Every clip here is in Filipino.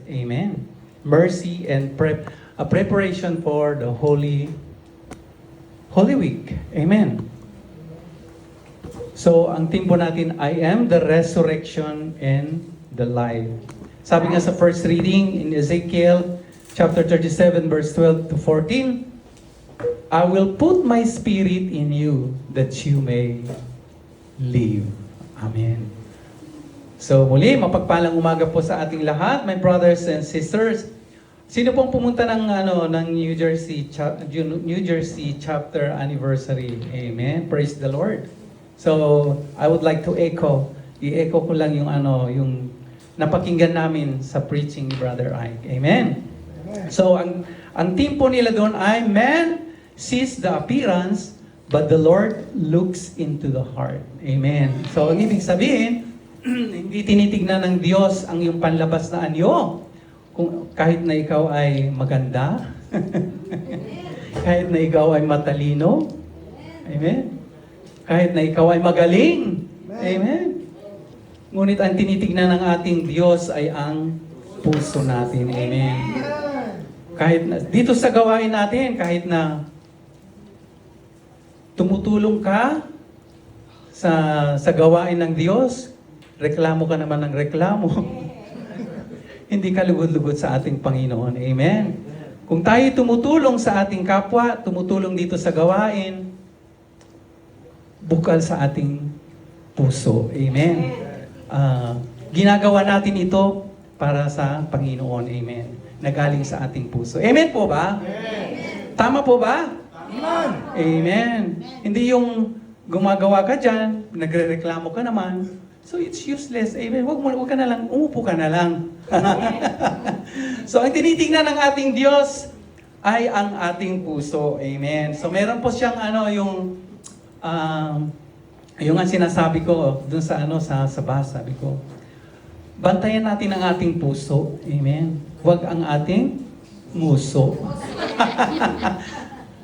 Amen. Mercy and a preparation for the Holy Week. Amen. So, ang theme po natin, I am the resurrection and the life. Sabi nga sa first reading in Ezekiel chapter 37 verse 12 to 14, I will put my spirit in you that you may live. Amen. So muli, mapagpalang umaga po sa ating lahat, my brothers and sisters. Sino pong pumunta ng New Jersey chapter anniversary? Amen. Praise the Lord. So I would like to i-echo ko lang yung napakinggan namin sa preaching ni Brother Ike. Amen. So ang theme po nila doon ay man sees the appearance but the Lord looks into the heart. Amen. So ang ibig sabihin, hindi tinitignan ng Diyos ang iyong panlabas na anyo. Kung kahit na ikaw ay maganda, kahit na ikaw ay matalino, amen. Kahit na ikaw ay magaling, amen. Ngunit ang tinitignan ng ating Diyos ay ang puso natin, amen. Kahit na, dito sa gawain natin, kahit na tumutulong ka sa gawain ng Diyos, reklamo ka naman ng reklamo. Hindi ka lugod-lugod sa ating Panginoon. Amen. Kung tayo tumutulong sa ating kapwa, tumutulong dito sa gawain, bukal sa ating puso. Amen. Ginagawa natin ito para sa Panginoon. Amen. Nagaling sa ating puso. Amen po ba? Amen. Tama po ba? Amen. Amen. Hindi yung gumagawa ka dyan, nagre-reklamo ka naman, so it's useless. Amen. Huwag ka na lang, umupo ka na lang. So ang tinitingnan ng ating Diyos ay ang ating puso. Amen. So meron po siyang yung ang sinasabi ko dun sa sa basa, sabi ko, bantayan natin ang ating puso. Amen. Huwag ang ating muso.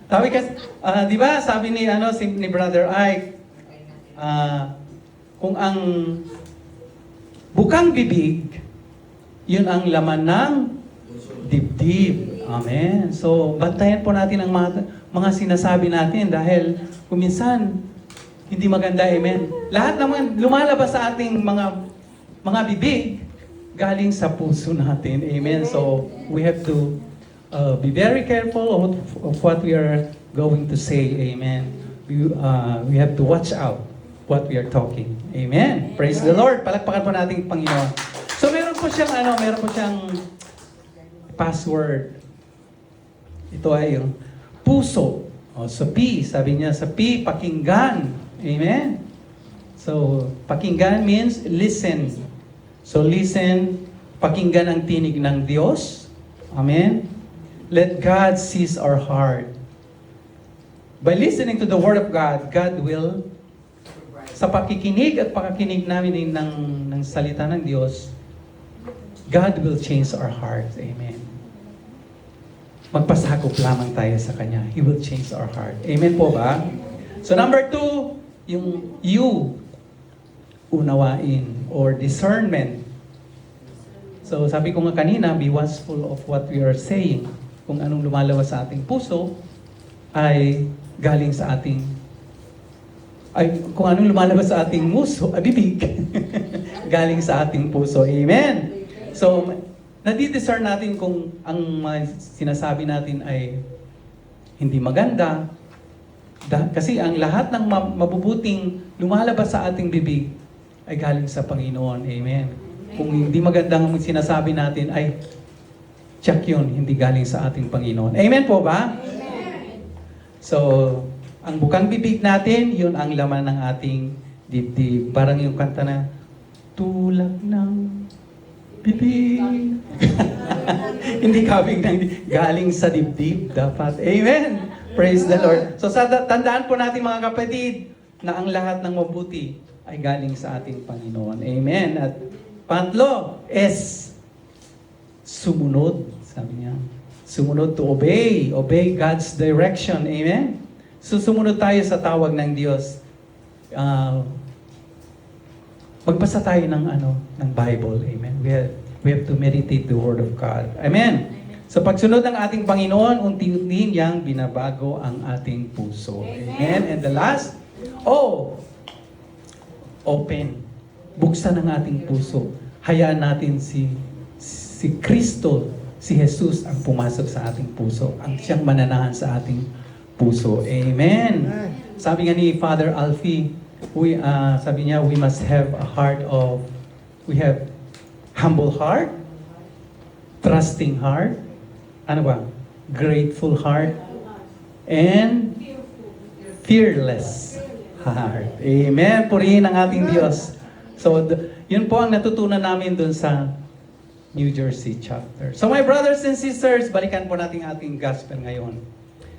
Sabi kasi, di ba, sabi ni Brother Ike, kung ang bukang bibig, yun ang laman ng dibdib. Amen. So, bantayan po natin ang mga sinasabi natin dahil kung minsan, hindi maganda. Amen. Lahat naman lumalabas sa ating mga bibig, galing sa puso natin. Amen. So, we have to be very careful of what we are going to say. Amen. We have to watch out what we are talking. Amen. Praise the Lord. Palakpakan po natin Panginoon. So meron po siyang password. Ito ay yung puso. Sa P, sabi niya sa P, pakinggan. Amen. So, pakinggan means listen. So listen, pakinggan ang tinig ng Diyos. Amen. Let God seize our heart. By listening to the Word of God, God will, sa pakikinig at pakakinig namin ng salita ng Diyos, God will change our hearts. Amen. Magpasakop lamang tayo sa Kanya. He will change our heart. Amen po ba? So number 2, yung you, unawain or discernment. So sabi ko nga kanina, be watchful of what we are saying. Kung anong lumalabas sa ating puso, ay galing sa ating kung anong lumalabas sa ating bibig, galing sa ating puso. Amen. So, nadidiscern natin kung ang sinasabi natin ay hindi maganda. Kasi ang lahat ng mabubuting lumalabas sa ating bibig ay galing sa Panginoon. Amen. Kung hindi magandang sinasabi natin ay check yun, hindi galing sa ating Panginoon. Amen po ba? Amen. So, ang bukang bibig natin, yun ang laman ng ating dibdib. Parang yung kanta na, tulak ng bibig. Hindi kabig ng galing sa dibdib dapat. Amen. Praise the Lord. So tandaan po natin mga kapatid na ang lahat ng mabuti ay galing sa ating Panginoon. Amen. At pangatlo, sumunod. Sabi niya, sumunod to obey. Obey God's direction. Amen. So sumunod tayo sa tawag ng Diyos. Magbasa tayo ng Bible. Amen. We have to meditate the Word of God. Amen. So pagsunod ng ating Panginoon, unti-unti niyang binabago ang ating puso. Amen. And the last, open. Buksan ang ating puso. Hayaan natin si Kristo, si Jesus ang pumasok sa ating puso. Ang siyang mananahan sa ating puso. Amen. Sabi nga ni Father Alfie, sabi niya, we must have a heart of, we have humble heart, trusting heart, ano ba? Grateful heart, and fearless heart. Amen. Purihin ang ating Diyos. So, yun po ang natutunan namin dun sa New Jersey chapter. So, my brothers and sisters, balikan po natin ating gospel ngayon.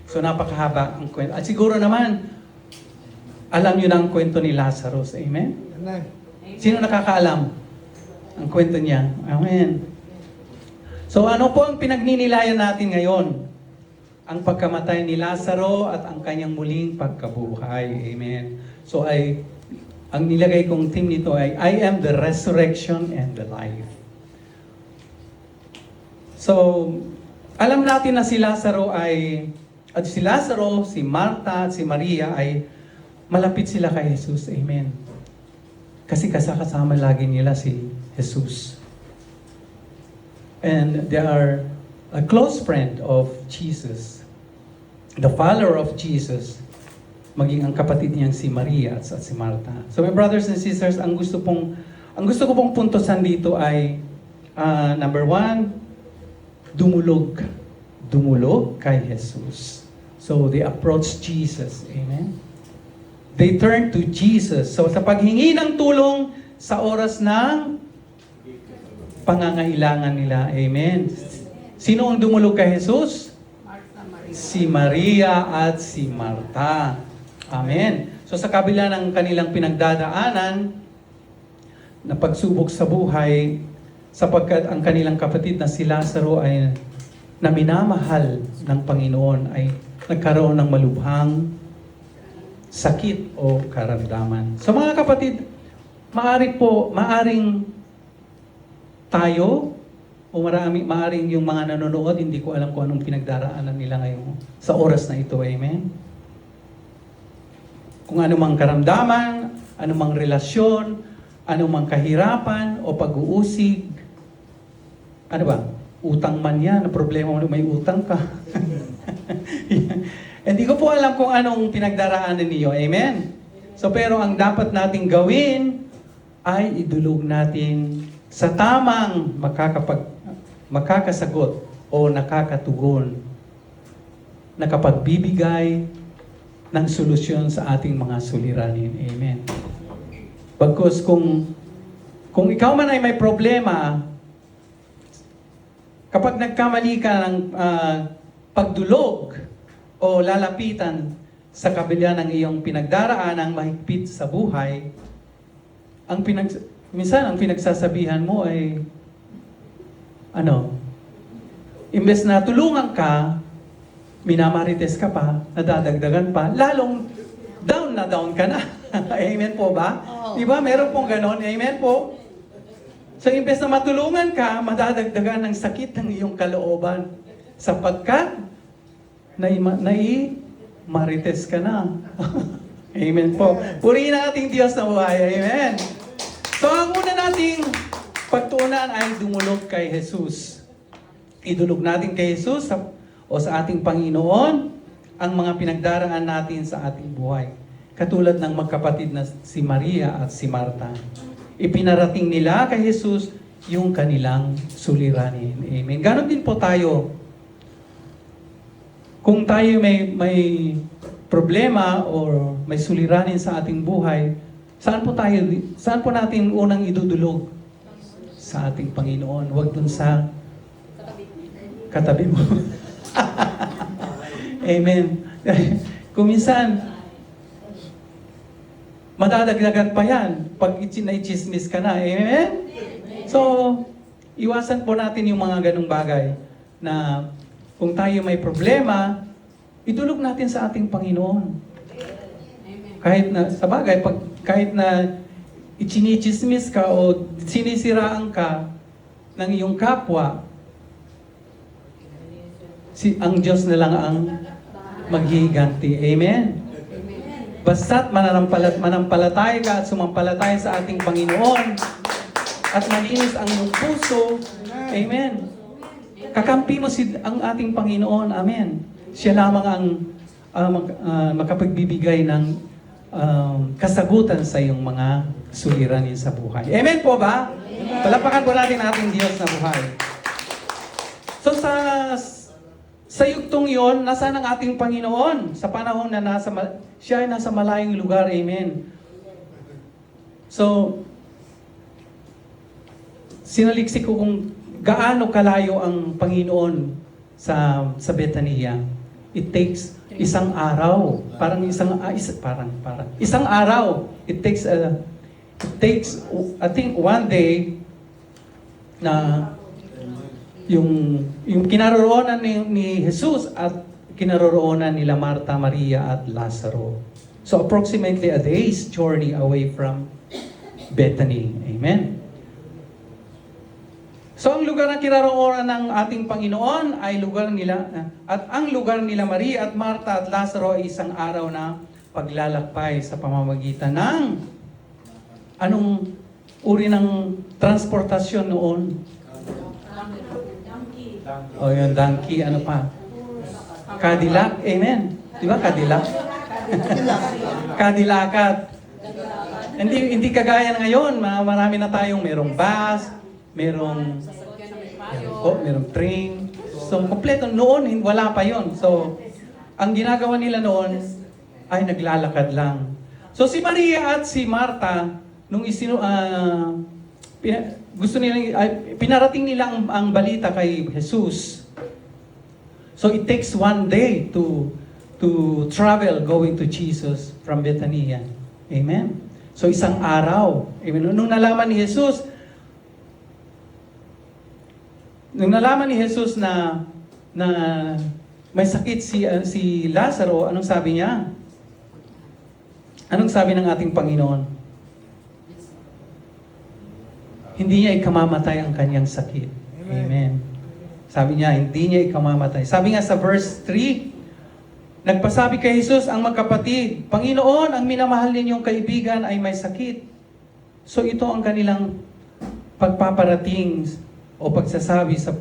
So, napakahaba ang kwento. At siguro naman, alam nyo na ang kwento ni Lazarus. Amen? Sino nakakaalam ang kwento niya? Amen. So ano po ang pinagninilayan natin ngayon? Ang pagkamatay ni Lazaro at ang kanyang muling pagkabuhay. Amen. So ang nilagay kong theme nito ay, I am the resurrection and the life. So, alam natin na si Lazaro, si Marta, at si Maria ay malapit sila kay Jesus. Amen. Kasi kasama lagi nila si Jesus. And they are a close friend of Jesus. The follower of Jesus. Maging ang kapatid niyang si Maria at si Marta. So my brothers and sisters, ang gusto ko pong puntosan dito ay number 1, dumulog. Dumulog kay Jesus. So they approached Jesus. Amen. They turned to Jesus. So sa paghingi ng tulong sa oras ng pangangailangan nila. Amen. Sino ang dumulog kay Jesus? Si Maria at si Marta. Amen. So sa kabila ng kanilang pinagdadaanan na pagsubok sa buhay, sapagkat ang kanilang kapatid na si Lazaro ay na minamahal ng Panginoon ay nagkaroon ng malubhang sakit o karamdaman. So mga kapatid, maaring tayo o maaring yung mga nanonood, hindi ko alam kung anong pinagdaraanan nila ngayon sa oras na ito. Amen? Kung anumang karamdaman, anumang relasyon, anumang kahirapan o pag-uusig, ano ba? Utang man yan, na problema mo may utang ka. Hindi ko po alam kung anong pinagdaraanan niyo. Amen? So pero ang dapat nating gawin ay idulog natin sa tamang makakasagot o nakakatugon, nakapagbibigay ng solusyon sa ating mga suliranin. Amen. Bagkus kung ikaw man ay may problema, kapag nagkamali ka ng pagdulog o lalapitan sa kabila ng iyong pinagdaraan ng mahigpit sa buhay, minsan ang pinagsasabihan mo ay, imbes na tulungan ka, minamarites ka pa, nadadagdagan pa, lalong down na down ka na. Amen po ba? Oh. Diba? Meron pong ganon. Amen po? So, imbes na matulungan ka, madadagdagan ng sakit ng iyong kalooban. Sapagkat, marites ka na. Amen po. Purihin ang ating Diyos na buhay. Amen. So, ang una nating pagtuunan ay dumulog kay Jesus. Idulog natin kay Jesus o sa ating Panginoon ang mga pinagdaraan natin sa ating buhay. Katulad ng magkapatid na si Maria at si Marta. Ipinarating nila kay Jesus yung kanilang suliranin. Amen. Ganon din po tayo. Kung tayo may problema o may suliranin sa ating buhay, saan po natin unang idudulog? Sa ating Panginoon. Huwag dun sa katabi mo. Amen. Kung minsan, madadagdagan pa yan pag na-chismis ka na. Amen? So, iwasan po natin yung mga ganong bagay na kung tayo may problema, idulog natin sa ating Panginoon. Kahit na, sa bagay, kahit na ichinichismis ka o sinisiraan ka, ng iyong kapwa, ang Diyos na lang ang maghihiganti. Amen? Basta't manampalataya ka at sumampalataya sa ating Panginoon at malinis ang iyong puso. Amen. Kakampi mo ang ating Panginoon. Amen. Siya lamang ang makapagbibigay ng kasagutan sa iyong mga suliranin sa buhay. Amen po ba? Palapakan po natin ating Diyos na buhay. So sa yugtong yon, nasaan ang ating Panginoon? Sa panahon na siya ay nasa malayong lugar. Amen. So, sinaliksik ko kung gaano kalayo ang Panginoon sa Betania. It takes isang araw. Isang araw. It takes I think one day na yung kinaroroonan ni Jesus at kinaroroonan nila Marta, Maria at Lazaro. So approximately a day's journey away from Bethany. Amen. So ang lugar na kinaroroonan ng ating Panginoon ay lugar nila, at ang lugar nila Maria at Marta at Lazaro ay isang araw na paglalakbay sa pamamagitan ng anong uri ng transportasyon noon? O yung donkey, ano pa? Cadillac, amen. Di ba Cadillac? Cadillacat. Hindi kagaya ngayon, marami na tayong merong bus, merong train. So, kompleto. Noon, wala pa yon. So, ang ginagawa nila noon ay naglalakad lang. So, si Maria at si Marta, nung pinarating nila ang balita kay Jesus. So, it takes one day to travel going to Jesus from Bethania. Amen? So, isang araw. Amen? Nung nalaman ni Jesus na may sakit si Lazaro, anong sabi niya? Anong sabi ng ating Panginoon? Hindi niya ikamamatay ang kanyang sakit. Amen. Sabi niya, hindi niya ikamamatay. Sabi nga sa verse 3, nagpasabi kay Jesus ang magkapatid, Panginoon, ang minamahal ninyong kaibigan ay may sakit. So ito ang kanilang pagpaparating o pagsasabi sa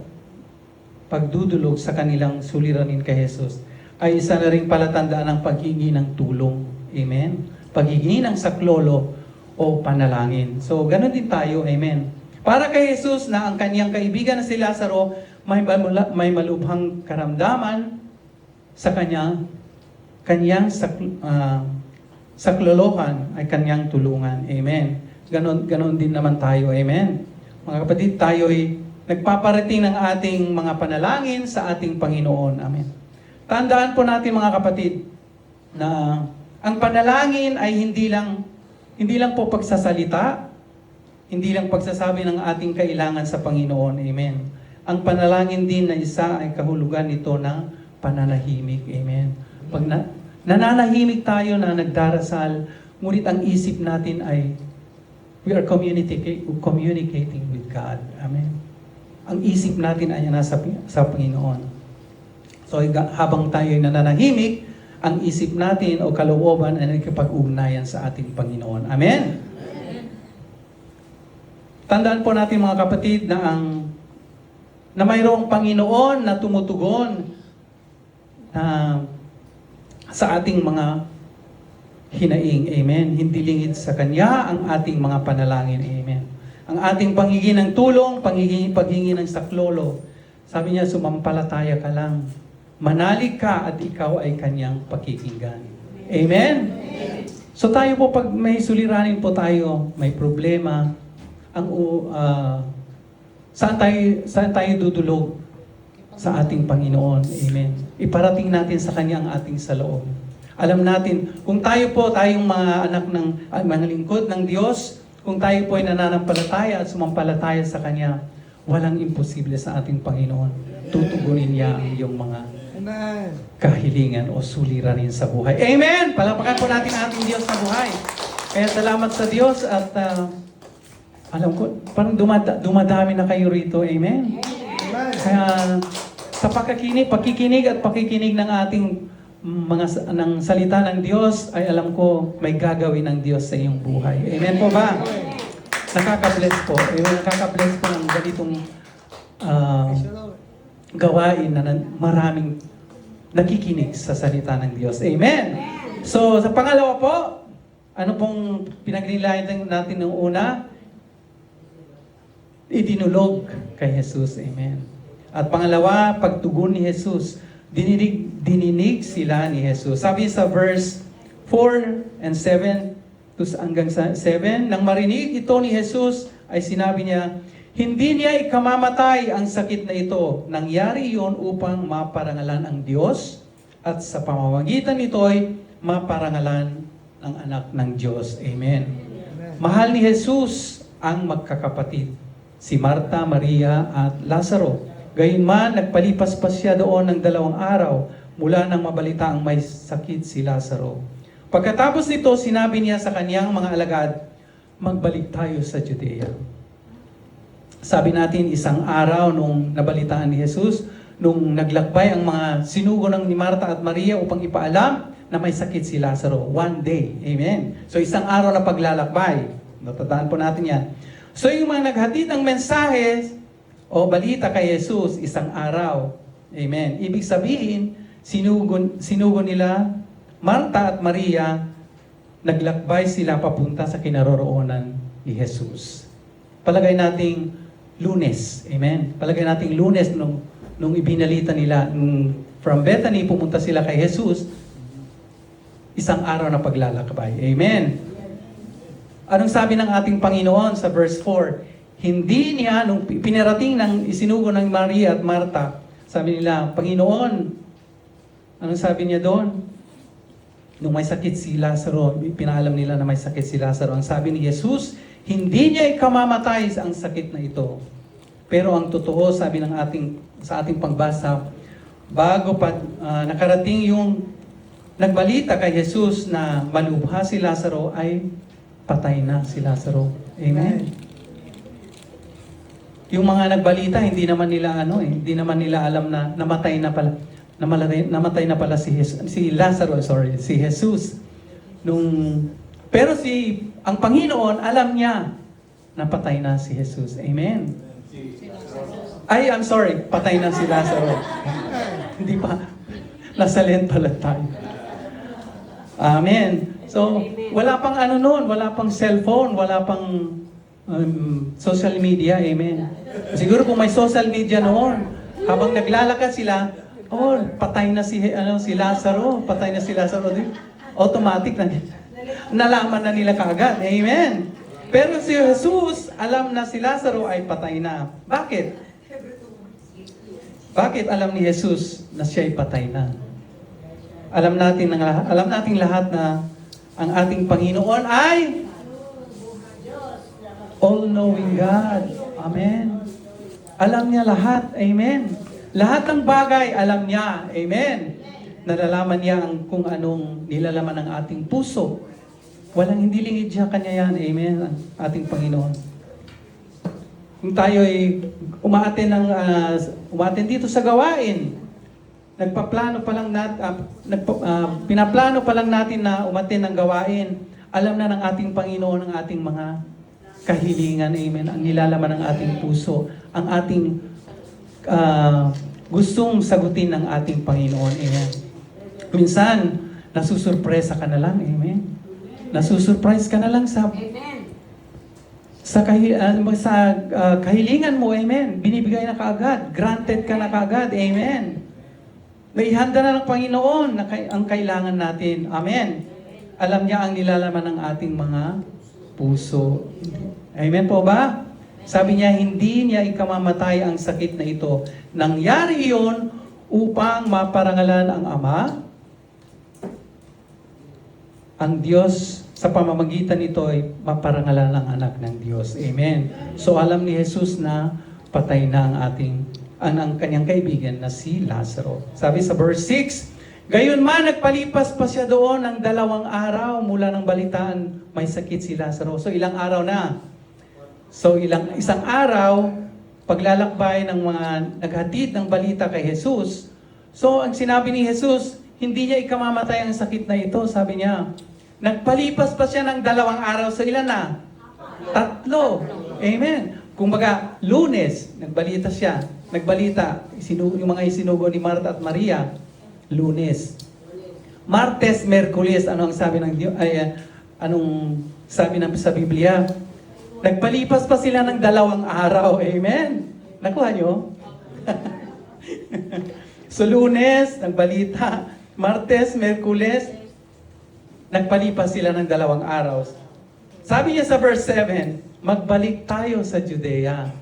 pagdudulog sa kanilang suliranin kay Jesus ay isa na ring palatandaan ng paghingi ng tulong. Amen? Paghingi ng saklolo o panalangin. So, ganun din tayo. Amen? Para kay Jesus na ang kanyang kaibigan na si Lazaro may malubhang karamdaman sa kanyang saklolohan ay kanyang tulungan. Amen? Ganon din naman tayo. Amen? Mga kapatid, tayo ay nagpaparating ng ating mga panalangin sa ating Panginoon. Amen. Tandaan po natin mga kapatid na ang panalangin ay hindi lang po pagsasalita, hindi lang pagsasabi ng ating kailangan sa Panginoon. Amen. Ang panalangin din na isa ay kahulugan nito ng pananahimik. Amen. Pag nananahimik tayo na nagdarasal, ngunit ang isip natin ay we are communicating with God. Amen. Ang isip natin ay nasa sa Panginoon. So habang tayo ay nananahimik, ang isip natin o kalooban ay nagkipag-ugnayan sa ating Panginoon. Amen? Amen. Tandaan po natin mga kapatid na mayroong Panginoon na tumutugon sa ating mga hinaing. Amen. Hindi lingid sa Kanya ang ating mga panalangin. Amen. Ang ating panghingi ng tulong, paghingi ng saklolo. Sabi niya, sumampalataya ka lang. Manalig ka at ikaw ay Kanyang pakikinggan. Amen? Amen. So tayo po, pag may suliranin po tayo, may problema, saan tayo dudulog? Sa ating Panginoon. Amen. Iparating natin sa Kanya ang ating saloob. Alam natin, kung tayo po, tayong mga anak ng mga lingkod ng Diyos, kung tayo po ay nananampalataya at sumampalataya sa Kanya, walang imposible sa ating Panginoon. Tutugunin niya ang iyong mga kahilingan o suliranin sa buhay. Amen! Palapakan po natin ang ating Diyos na buhay. Kaya salamat sa Diyos at Alam ko, parang dumadami na kayo rito. Amen? Kaya sa pakikinig at pakikinig ng ating ng salita ng Diyos, ay alam ko may gagawin ng Diyos sa iyong buhay. Amen po ba? Nakaka-bless po. Nakaka-bless po ng ganitong gawain na maraming nakikinig sa salita ng Diyos. Amen? So, sa pangalawa po, ano pong pinagnilayan natin ng una? Idinulog kay Jesus. Amen. At pangalawa, pagtugon ni Jesus. Dininig sila ni Jesus. Sabi sa verse 4 and 7 hanggang 7, nang marinig ito ni Jesus, ay sinabi niya, hindi niya ikamamatay ang sakit na ito. Nangyari iyon upang maparangalan ang Diyos at sa pamamagitan nito ay maparangalan ang anak ng Diyos. Amen. Mahal ni Jesus ang magkakapatid, si Marta, Maria at Lazaro. Gayunman, nagpalipas pa siya doon ng 2 araw mula nang mabalita ang may sakit si Lazaro. Pagkatapos nito, sinabi niya sa kaniyang mga alagad, magbalik tayo sa Judea. Sabi natin, isang araw nung nabalitaan ni Jesus, nung naglakbay ang mga sinugo ni Marta at Maria upang ipaalam na may sakit si Lazaro. One day. Amen. So isang araw na paglalakbay. Natatandaan po natin yan. So yung mga naghatid ng mensahe o balita kay Jesus, isang araw. Amen. Ibig sabihin, sinugo nila Marta at Maria, naglakbay sila papunta sa kinaroroonan ni Jesus. Palagay nating Lunes. Amen. Palagay nating Lunes nung ibinalita nila, from Bethany pumunta sila kay Jesus, isang araw na paglalakbay. Amen. Anong sabi ng ating Panginoon sa verse 4? Hindi niya, nung pinarating ng isinugo ng Maria at Marta, sabi nila, Panginoon, anong sabi niya doon? Nung may sakit si Lazaro, pinaalam nila na may sakit si Lazaro. Ang sabi ni Jesus, hindi niya ikamamatay ang sakit na ito. Pero ang totoo, sabi ng sa ating pagbasa, bago pa nakarating yung nagbalita kay Jesus na malubha si Lazaro, ay patay na si Lazaro. Amen. Yung mga nagbalita, hindi naman nila alam na namatay na pala. Namatay na pala si Lazaro, si Jesus. Pero ang Panginoon, alam niya na patay na si Jesus. Amen. I'm sorry, patay na si Lazaro. Hindi pa. Nasa lent pala tayo. Amen. So, wala pang wala pang cellphone, wala pang social media. Amen. Siguro kung may social media noon, habang naglalakad sila, patay na si Lazaro, patay na si Lazaro. Automatic na nalaman na nila kaagad. Amen. Pero si Jesus, alam na si Lazaro ay patay na. Bakit? Bakit alam ni Jesus na siya ay patay na? Alam natin lahat na ang ating Panginoon ay all-knowing God. Amen. Alam niya lahat. Amen. Lahat ng bagay, alam niya. Amen. Nalalaman niya kung anong nilalaman ng ating puso. Walang hindi lingid siya kanya yan. Amen. Ang ating Panginoon. Kung tayo ay umaten dito sa gawain, pinaplano pa lang natin na umaten ng gawain, alam na ng ating Panginoon ang ating mga kahilingan. Amen. Ang nilalaman ng ating puso, ang ating gustong sagutin ng ating Panginoon. Amen. Minsan, nasusurpresa ka na lang. Amen. Nasusurprise ka na lang sa kahilingan mo. Amen. Binibigay na kaagad. Granted ka na kaagad. Amen. Naihanda na ng Panginoon ang kailangan natin. Amen. Alam niya ang nilalaman ng ating mga puso. Amen po ba? Sabi niya, hindi niya ikamamatay ang sakit na ito. Nangyari iyon upang maparangalan ang Ama, ang Diyos, sa pamamagitan nito ay maparangalan ang anak ng Diyos. Amen. So alam ni Jesus na patay na ang kanyang kaibigan na si Lazaro. Sabi sa verse 6, gayunman nagpalipas pa siya doon ng 2 araw mula ng balitaan may sakit si Lazaro. So ilang araw na? So isang araw, paglalakbay ng mga naghatid ng balita kay Jesus. So ang sinabi ni Jesus, hindi niya ikamamatay ang sakit na ito, sabi niya. Nagpalipas pa siya ng 2 araw sa ilan na? 3. Amen. Kumbaga, Lunes, nagbalita siya. Yung mga isinugo ni Marta at Maria, Lunes. Martes, Merkules, ano ang sabi ng Diyos? Anong sabi sa Biblia? Nagpalipas pa sila ng 2 araw. Amen. Nakuha nyo? So, Lunes, nagbalita. Martes, Merkules, nagpalipas sila ng 2 araw. Sabi niya sa verse 7, magbalik tayo sa Judea.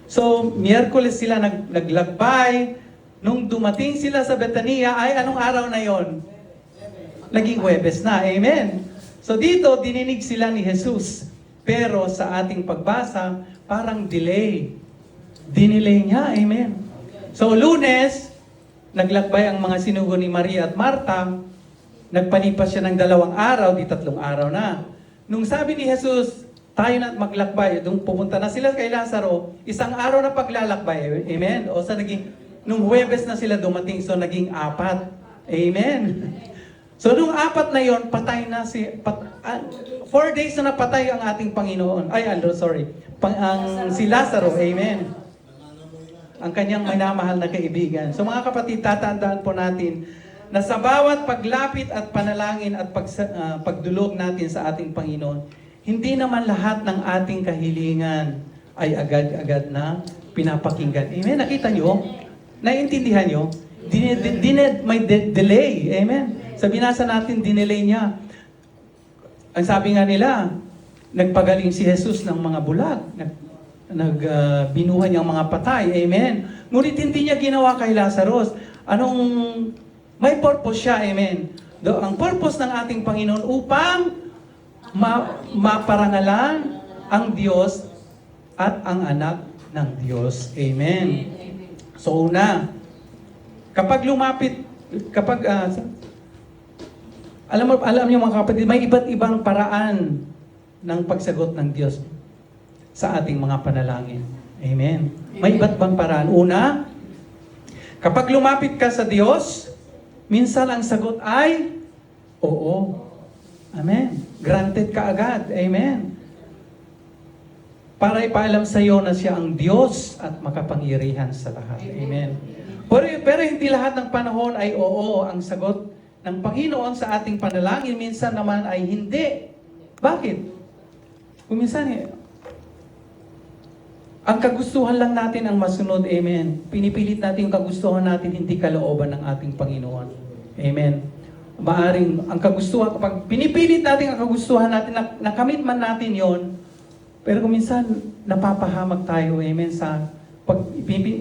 So, Miyerkules sila naglagbay. Nung dumating sila sa Betania, ay anong araw na yon? Naging Huwebes na. Amen. So dito, dininig sila ni Jesus. Pero sa ating pagbasa, parang delay. Dinelay niya. Amen. So Lunes, naglakbay ang mga sinugo ni Maria at Marta. Nagpalipas siya ng 2 araw, di 3 araw na. Nung sabi ni Jesus, tayo na maglakbay, doon pupunta na sila kay Lazaro, 1 araw na paglalakbay. Amen. O sa nung Huwebes na sila dumating, so naging 4. Amen. So nung 4 na yon, patay na 4 days na napatay ang ating Panginoon. Si Lazaro. Amen. Ang kanyang minamahal na kaibigan. So mga kapatid, tatandaan po natin na sa bawat paglapit at panalangin at pagdulog natin sa ating Panginoon, hindi naman lahat ng ating kahilingan ay agad-agad na pinapakinggan. Amen. Nakita nyo? Naiintindihan nyo? May delay. Amen. Sa binasa natin, dinelay niya. Ang sabi nga nila, nagpagaling si Jesus ng mga bulag. Binuhay niyang mga patay. Amen. Ngunit hindi niya ginawa kay Lazarus. May purpose siya. Amen. Ang purpose ng ating Panginoon upang maparangalan ang Diyos at ang anak ng Diyos. Amen. So una, kapag alam niyo mga kapatid, may iba't ibang paraan ng pagsagot ng Diyos sa ating mga panalangin. Amen. May iba't ibang paraan. Una, kapag lumapit ka sa Diyos, minsan ang sagot ay oo. Amen. Granted ka agad. Amen. Para ipaalam sa iyo na siya ang Diyos at makapangyarihan sa lahat. Amen. Pero hindi lahat ng panahon ay oo ang sagot ng Panginoon sa ating panalangin. Minsan naman ay hindi. Bakit? Kung minsan ang kagustuhan lang natin ang masunod. Amen. Pinipilit natin yung kagustuhan natin, hindi kalooban ng ating Panginoon. Amen. Maaring ang kagustuhan, kapag pinipilit natin ang kagustuhan natin, nakamit man natin yon. Pero kung minsan, napapahamak tayo, amen, sa pag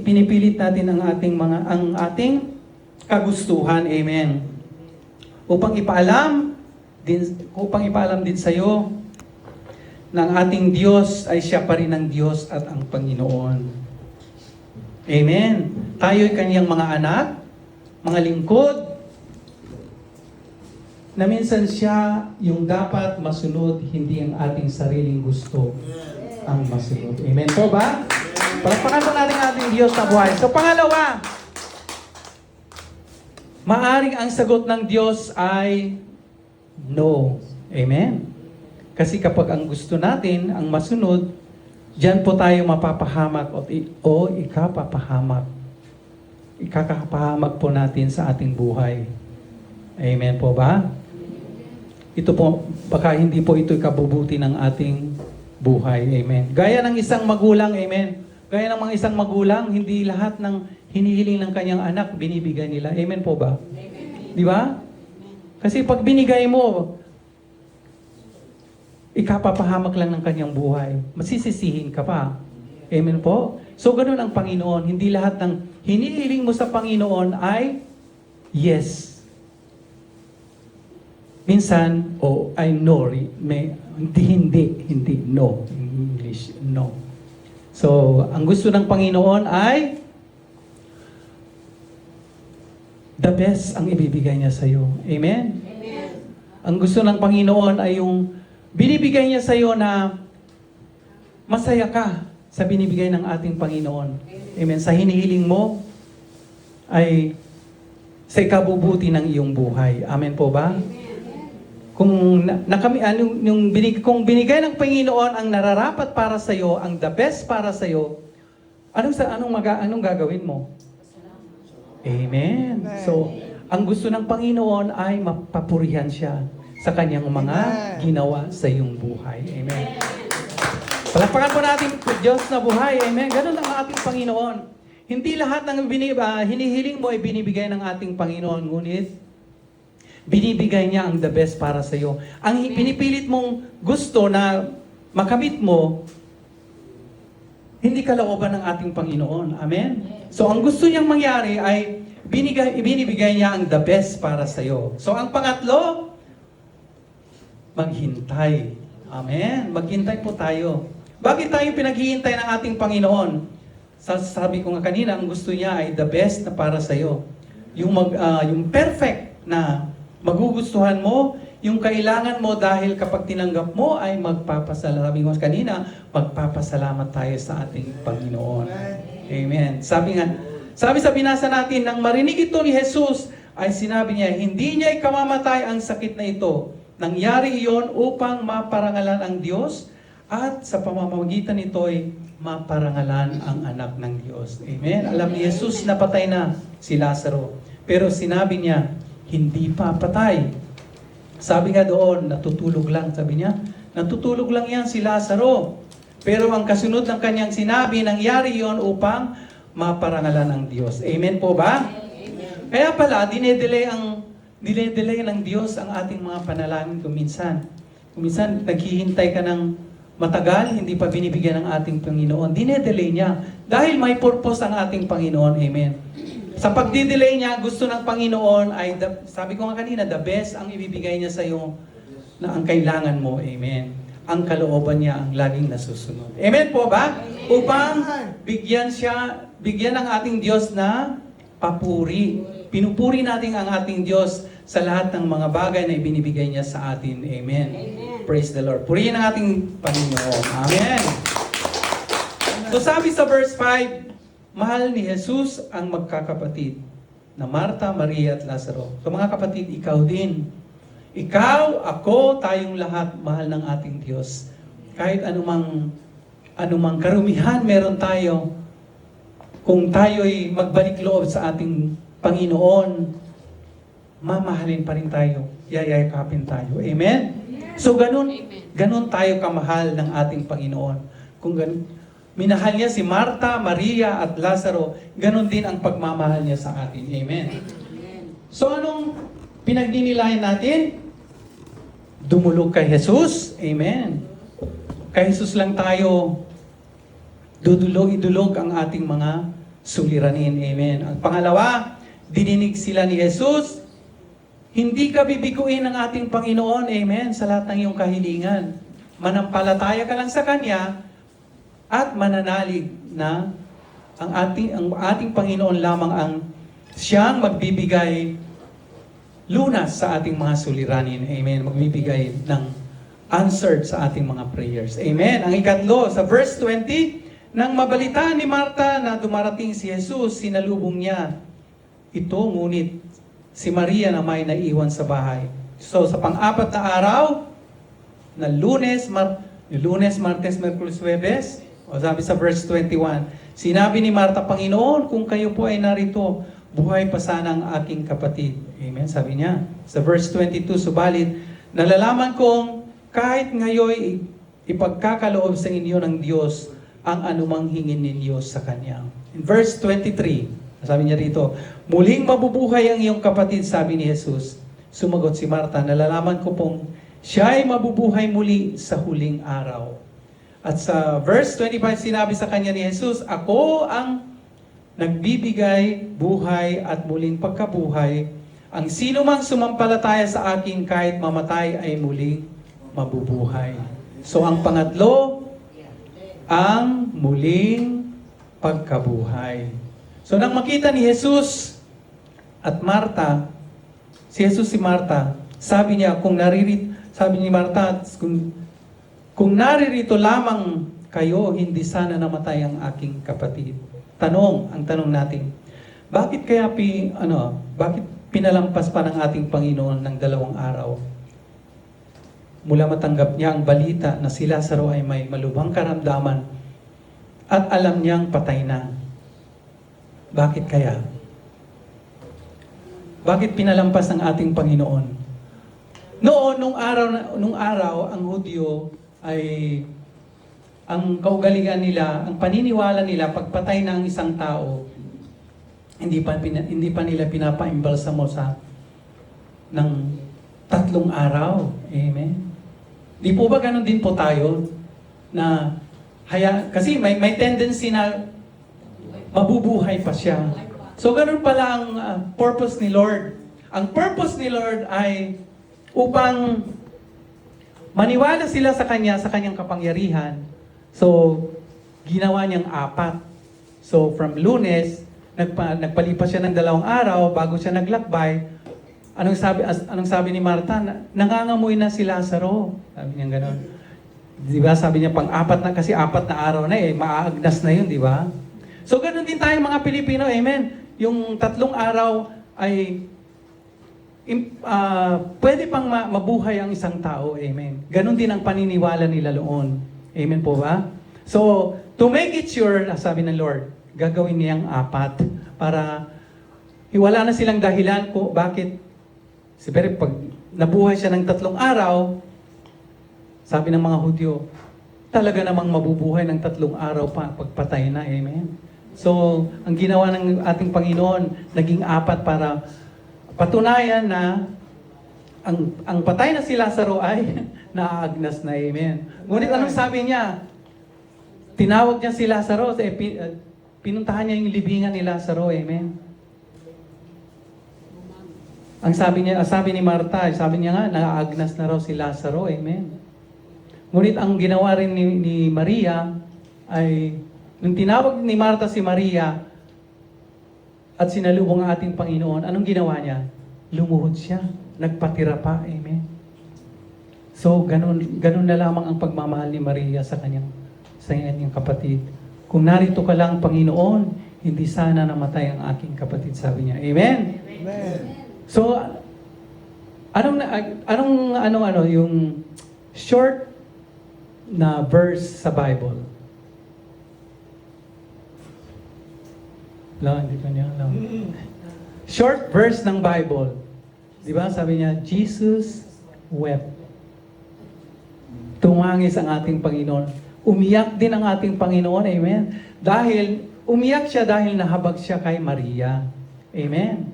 pinipilit natin ang ating kagustuhan, amen. Upang ipaalam din sa iyo na ang ating Diyos ay siya pa rin ang Diyos at ang Panginoon. Amen. Tayo'y kanyang mga anak, mga lingkod, na minsan siya yung dapat masunod, hindi ang ating sariling gusto ang masunod. Amen po ba? Palakpakan po natin ang ating Diyos na buhay. So pangalawa, maaring ang sagot ng Diyos ay no. Amen? Kasi kapag ang gusto natin, ang masunod, diyan po tayo mapapahamak o ikapapahamak. Ikakapahamak po natin sa ating buhay. Amen po ba? Ito po, baka hindi po ito ikabubuti ng ating buhay. Amen. Gaya ng isang magulang, amen. Gaya ng mga isang magulang, hindi lahat ng hinihiling ng kanyang anak, binibigay nila. Amen po ba? Amen. Di ba? Kasi pag binigay mo, ikapapahamak lang ng kanyang buhay. Masisisihin ka pa. Amen po? So, ganun ang Panginoon. Hindi lahat ng hinihiling mo sa Panginoon ay yes. Minsan, ay no. Hindi, no. In English, no. So, ang gusto ng Panginoon ay the best ang ibibigay niya sa iyo. Amen? Amen. Ang gusto ng Panginoon ay yung binibigay niya sa iyo na masaya ka sa binibigay ng ating Panginoon. Amen. Sa hinihiling mo ay sa ikabubuti ng iyong buhay. Amen po ba? Kung kung binigay ng Panginoon ang nararapat para sa iyo, ang the best para sa iyo, anong gagawin mo? Amen. So, ang gusto ng Panginoon ay mapapurihan siya sa kanyang mga ginawa sa iyong buhay. Amen. Palakpakan po natin Diyos na buhay. Amen. Ganun ang ating Panginoon. Hindi lahat ng hinihiling mo ay binibigay ng ating Panginoon. Ngunit, binibigay niya ang the best para sa iyo. Ang pinipilit mong gusto na makamit mo, hindi kalooban ng ating Panginoon. Amen? So, ang gusto niyang mangyari ay binibigay niya ang the best para sa iyo. So, ang pangatlo, maghintay. Amen? Maghintay po tayo. Bakit tayo pinaghihintay ng ating Panginoon? Sabi ko nga kanina, ang gusto niya ay the best na para sa iyo. Yung perfect na magugustuhan mo, yung kailangan mo dahil kapag tinanggap mo ay magpapasalamat. Sabi ko kanina, magpapasalamat tayo sa ating Panginoon. Amen. Sabi sa binasa natin, nang marinig ito ni Jesus, ay sinabi niya, hindi niya ikamamatay ang sakit na ito. Nangyari iyon upang maparangalan ang Diyos at sa pamamagitan nito ay maparangalan ang anak ng Diyos. Amen. Alam ni Jesus na patay na si Lazaro. Pero sinabi niya, hindi pa patay. Sabi nga doon, natutulog lang. Sabi niya, natutulog lang yan si Lazaro. Pero ang kasunod ng kanyang sinabi, nangyari yon upang maparangalan ng Diyos. Amen po ba? Amen. Kaya pala, dinedelay ng Diyos ang ating mga panalangin kuminsan. Kuminsan, naghihintay ka ng matagal, hindi pa binibigyan ng ating Panginoon. Dinedelay niya. Dahil may purpose ang ating Panginoon. Amen. Sa pagdidelay niya, gusto ng Panginoon ay, sabi ko nga kanina, the best ang ibibigay niya sa iyo na ang kailangan mo. Amen. Ang kalooban niya ang laging nasusunod. Amen po ba? Amen. Upang bigyan ng ating Diyos na papuri. Pinupuri natin ang ating Diyos sa lahat ng mga bagay na ibinibigay niya sa atin. Amen. Amen. Praise the Lord. Purihin ang ating Panginoon. Amen. So sabi sa verse 5, mahal ni Jesus ang magkakapatid na Marta, Maria at Lazaro. So mga kapatid, ikaw din. Ikaw, ako, tayong lahat mahal ng ating Diyos. Kahit anumang karumihan meron tayo, kung tayo'y magbalik loob sa ating Panginoon, mamahalin pa rin tayo. Yayakapin tayo. Amen? So ganun tayo kamahal ng ating Panginoon. Kung minahal niya si Marta, Maria at Lazaro, ganun din ang pagmamahal niya sa atin. Amen. So anong pinagdinilayan natin? Dumulog kay Jesus. Amen. Kay Jesus lang tayo idulog ang ating mga suliranin. Amen. Ang pangalawa, dininig sila ni Jesus. Hindi ka bibiguin ng ating Panginoon, amen, sa lahat ng iyong kahilingan. Manampalataya ka lang sa Kanya at mananalig na ang ating Panginoon lamang ang siyang magbibigay lunas sa ating mga suliranin. Amen. Magbibigay ng answer sa ating mga prayers. Amen. Ang ikatlo, sa verse 20, nang mabalita ni Marta na dumarating si Jesus, sinalubong niya ito, ngunit si Maria na may naiwan sa bahay. So, sa pang-apat na araw, na Lunes, Martes, Merkulis, Huwebes, o sabi sa verse 21, sinabi ni Marta, Panginoon, kung kayo po ay narito, buhay pa sana ang aking kapatid. Amen, sabi niya. Sa verse 22, subalit, nalalaman kong kahit ngayon ipagkakaloob sa inyo ng Diyos ang anumang hingin ninyo sa Kanya. In verse 23, sabi niya rito, muling mabubuhay ang iyong kapatid, sabi ni Jesus. Sumagot si Marta, nalalaman ko pong siya ay mabubuhay muli sa huling araw. At sa verse 25, sinabi sa kanya ni Jesus, ako ang nagbibigay buhay at muling pagkabuhay. Ang sino mang sumampalataya sa akin kahit mamatay ay muling mabubuhay. So ang pangatlo, ang muling pagkabuhay. So nang makita ni Jesus at Marta, si Jesus si Marta, sabi niya, sabi ni Marta, kung naririto lamang kayo, hindi sana namatay ang aking kapatid. Ang tanong natin, bakit kaya bakit pinalampas pa ng ating Panginoon ng 2 araw? Mula matanggap niya ang balita na si Lazaro ay may malubhang karamdaman at alam niyang patay na. Bakit kaya? Bakit pinalampas ng ating Panginoon? Noon, nung araw, ang Hudyo ay ang kaugalingan nila, ang paniniwala nila, pagpatay ng isang tao, hindi pa nila pinapaimbalsamo ng 3 araw. Amen. Di po ba ganun din po tayo? Na kasi may tendency na mabubuhay pa siya. So ganun pala ang purpose ni Lord. Ang purpose ni Lord ay upang maniwala sila sa kanyang kapangyarihan. So ginawa niyang 4. So from Lunes, nagpalipas siya ng 2 araw bago siya naglakbay. Anong sabi ni Marta? Nangangamoy na si Lazaro. Sabi niya gano'n. Di ba? Sabi niya pang-4 na kasi 4 na araw na maaagnas na yun, di ba? So ganoon din tayo mga Pilipino, amen. Yung 3 araw ay pwede pang mabuhay ang isang tao, amen. Ganon din ang paniniwala nila noon. Amen po ba? So, to make it sure, sabi ng Lord, gagawin niyang 4 para wala na silang dahilan kung bakit. Siyempre, pag nabuhay siya ng 3 araw, sabi ng mga Hudyo, talaga namang mabubuhay ng 3 araw pa pagpatay na, amen. So, ang ginawa ng ating Panginoon, naging 4 para patunayan na ang patay na si Lazaro ay naaagnas na, amen. Ngunit anong sabi niya? Tinawag niya si Lazaro, pinuntahan niya yung libingan ni Lazaro, amen. Ang sabi ni Marta, sabi niya nga, naaagnas na raw si Lazaro, amen. Ngunit ang ginawa rin ni Maria ay, nung tinawag ni Marta si Maria at sinalubong ang ating Panginoon, anong ginawa niya? Lumuhod siya, nagpatira pa, amen. So, ganun na lamang ang pagmamahal ni Maria sa kanyang kapatid. Kung narito ka lang, Panginoon, hindi sana namatay ang aking kapatid, sabi niya. Amen? Amen. So, yung short na verse sa Bible? Hindi pa niya alam. Short verse ng Bible. Di ba? Sabi niya, Jesus wept. Tumangis ang ating Panginoon. Umiyak din ang ating Panginoon. Amen? Umiyak siya dahil nahabag siya kay Maria. Amen?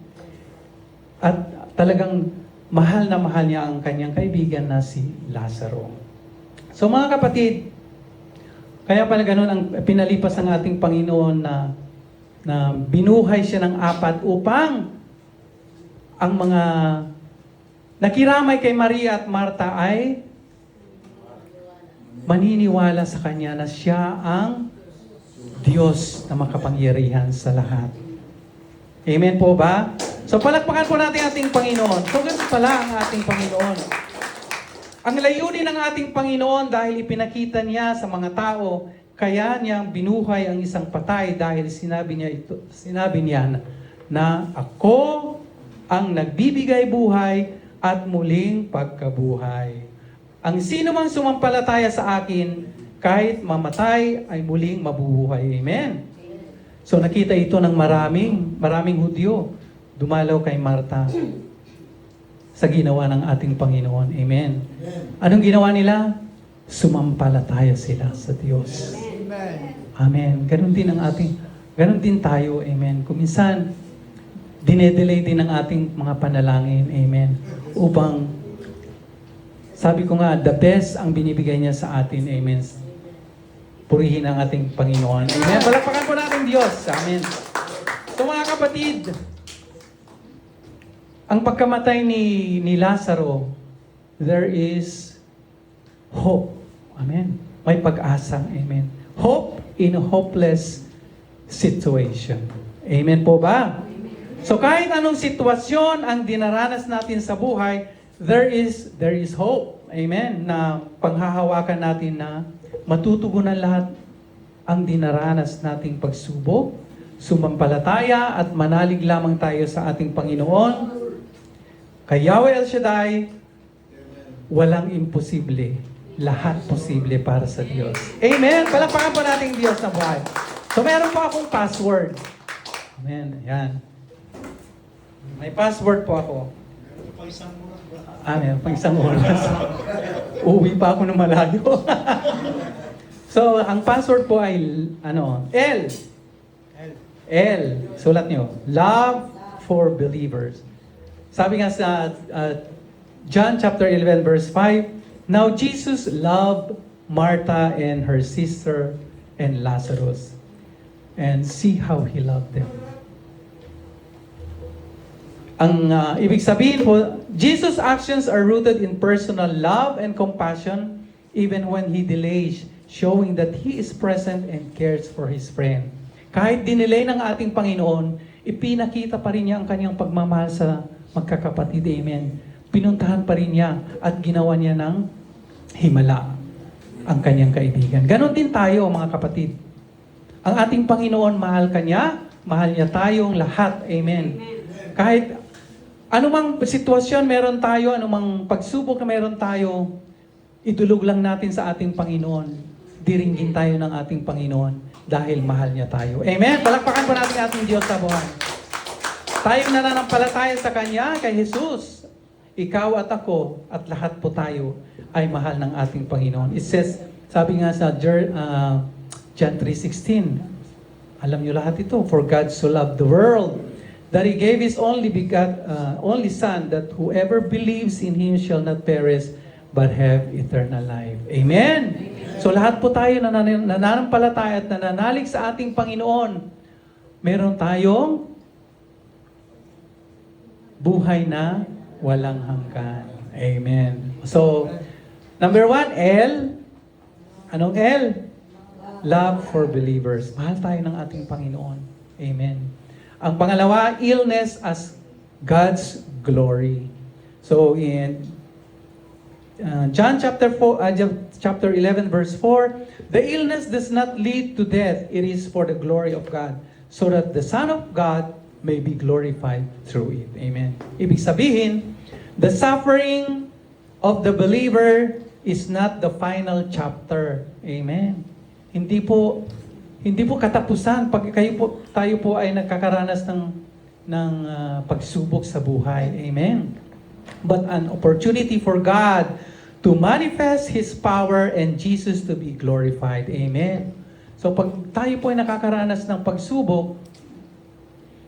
At talagang mahal na mahal niya ang kanyang kaibigan na si Lazaro. So mga kapatid, kaya pala ganun ang pinalipas ng ating Panginoon na binuhay siya ng 4 upang ang mga nakiramay kay Maria at Marta ay maniniwala sa kanya na siya ang Diyos na makapangyarihan sa lahat. Amen po ba? So palakpakan po natin ating Panginoon. So ganun pala ang ating Panginoon. Ang layunin ng ating Panginoon dahil ipinakita niya sa mga tao, kaya niyang binuhay ang isang patay dahil sinabi niya na ako ang nagbibigay buhay at muling pagkabuhay. Ang sino mang sumampalataya sa akin, kahit mamatay ay muling mabubuhay. Amen. So nakita ito ng maraming Hudyo. Dumalaw kay Marta sa ginawa ng ating Panginoon. Amen. Anong ginawa nila? Sumampalataya sila sa Diyos. Amen. Ganon din tayo. Amen. Kung minsan, dinedelay din ang ating mga panalangin. Amen. Upang, sabi ko nga, the best ang binibigay niya sa atin. Amen. Purihin ang ating Panginoon. Amen. Palakpakan po natin Diyos. Amen. So mga kapatid, ang pagkamatay ni Lazaro, there is hope. Amen. May pag-asa. Amen. Hope in a hopeless situation. Amen po ba? So kahit anong sitwasyon ang dinaranas natin sa buhay, there is hope. amen, na panghahawakan natin na matutugunan lahat ang dinaranas nating pagsubok, sumampalataya at manalig lamang tayo sa ating Panginoon. Kay Yahweh El Shaddai, walang imposible. Lahat posible para sa Diyos. Amen! Palakpakan po natin Diyos na buhay. So meron po akong password. Amen. Ayan. May password po ako. Meron pang isang oras. Uwi pa ako ng malayo. So, ang password po ay, L. L. Sulat nyo. Love for believers. Sabi nga sa John chapter 11 verse 5, Now Jesus loved Martha and her sister and Lazarus. And see how He loved them. Ang ibig sabihin po, Jesus' actions are rooted in personal love and compassion even when He delays, showing that He is present and cares for His friend. Kahit dinelay ng ating Panginoon, ipinakita pa rin niya ang kanyang pagmamahal sa magkakapatid. Amen. Pinuntahan pa rin niya at ginawa niya ng himala ang kanyang kaibigan. Ganon din tayo, mga kapatid. Ang ating Panginoon, mahal kanya, mahal niya tayong lahat. Amen. Kahit anumang sitwasyon meron tayo, anumang pagsubok na meron tayo, idulog lang natin sa ating Panginoon. Diringgin tayo ng ating Panginoon dahil mahal niya tayo. Amen? Palakpakan po natin ating Diyos sa buhay. Tayong nananampalataya sa Kanya, kay Jesus, ikaw at ako, at lahat po tayo ay mahal ng ating Panginoon. It says, sabi nga sa John 3:16, alam niyo lahat ito, For God so loved the world, that He gave His only Son, that whoever believes in Him shall not perish, but have eternal life. Amen? So lahat po tayo na nananampalataya at nananalig sa ating Panginoon, meron tayong buhay na walang hanggan. Amen. So, number 1, L. Anong L? Love for believers. Mahal tayo ng ating Panginoon. Amen. Ang pangalawa, illness as God's glory. So, in John chapter 11 verse 4, the illness does not lead to death. It is for the glory of God, so that the Son of God may be glorified through it. Amen. Ibig sabihin, the suffering of the believer is not the final chapter. Amen. Hindi po katapusan pag tayo po ay nagkakaranas ng pagsubok sa buhay. Amen. But an opportunity for God to manifest His power and Jesus to be glorified. Amen. So pag tayo po ay nakakaranas ng pagsubok,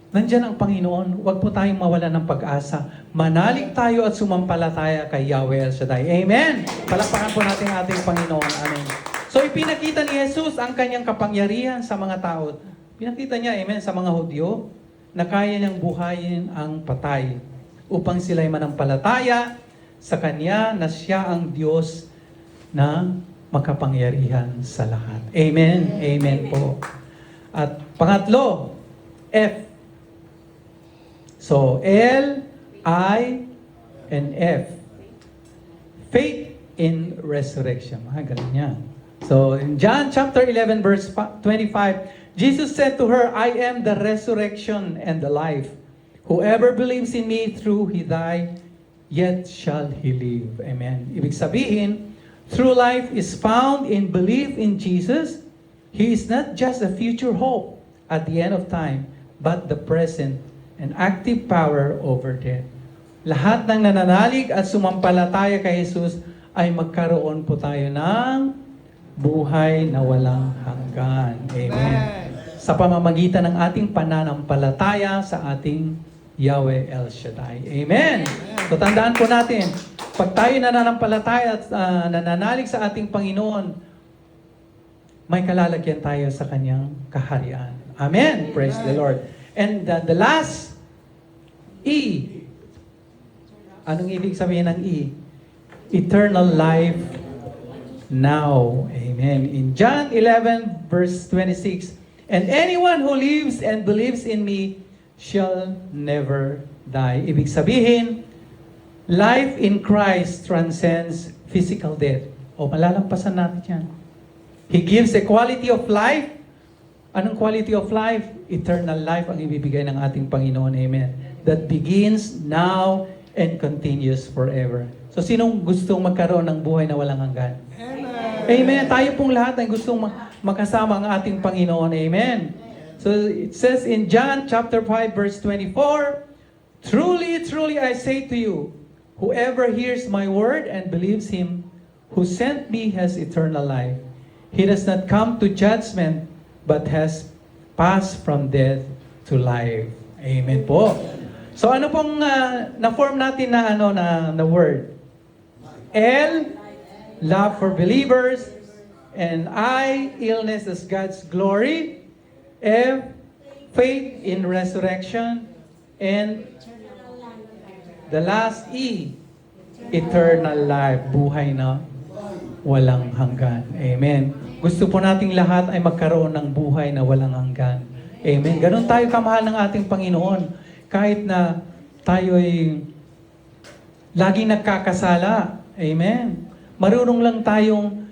nandyan ang Panginoon. Huwag po tayong mawalan ng pag-asa. Manalig tayo at sumampalataya kay Yahweh El Shaddai. Amen. Palakpakan po natin ang ating Panginoon. Amen. So ipinakita ni Jesus ang kanyang kapangyarihan sa mga tao. Pinakita niya, amen, sa mga Hudyo na kaya niyang buhayin ang patay upang sila'y manampalataya sa Kanya na Siya ang Diyos na makapangyarihan sa lahat. Amen. Amen po. At pangatlo, F. So, L, I, and F. Faith in resurrection. Galing yan. So, in John chapter 11 verse 25, Jesus said to her, I am the resurrection and the life. Whoever believes in me through he die, yet shall he live. Amen. Ibig sabihin, true life is found in belief in Jesus. He is not just a future hope at the end of time, but the present and active power over death. Lahat ng nananalig at sumampalataya kay Jesus ay magkaroon po tayo ng buhay na walang hanggan. Amen. Sa pamamagitan ng ating pananampalataya sa ating Yahweh El Shaddai. Amen. So tandaan po natin, pag tayo nananampalataya at nananalig sa ating Panginoon, may kalalagyan tayo sa Kanyang kaharian. Amen. Praise the Lord. And the last, E. Anong ibig sabihin ng E? Eternal life now. Amen. In John 11 verse 26, and anyone who lives and believes in me shall never die. Ibig sabihin, life in Christ transcends physical death. O malalampasan natin yan. He gives a quality of life. Anong quality of life? Eternal life ang ibibigay ng ating Panginoon. Amen. That begins now and continues forever. So, sinong gustong magkaroon ng buhay na walang hanggan? Amen. Tayo pong lahat ay gustong makasama ang ating Panginoon. Amen. So, it says in John chapter 5 verse 24, Truly, truly I say to you, whoever hears my word and believes him who sent me has eternal life. He does not come to judgment, but has passed from death to life. Amen po. So ano pong na-form natin na word? L, love for believers. And I, illness as God's glory. F, faith in resurrection. And the last E, eternal life, buhay na walang hanggan. Amen. Gusto po nating lahat ay magkaroon ng buhay na walang hanggan. Amen. Ganon tayo kamahal ng ating Panginoon. Kahit na tayo ay laging nagkakasala. Amen. Marunong lang tayong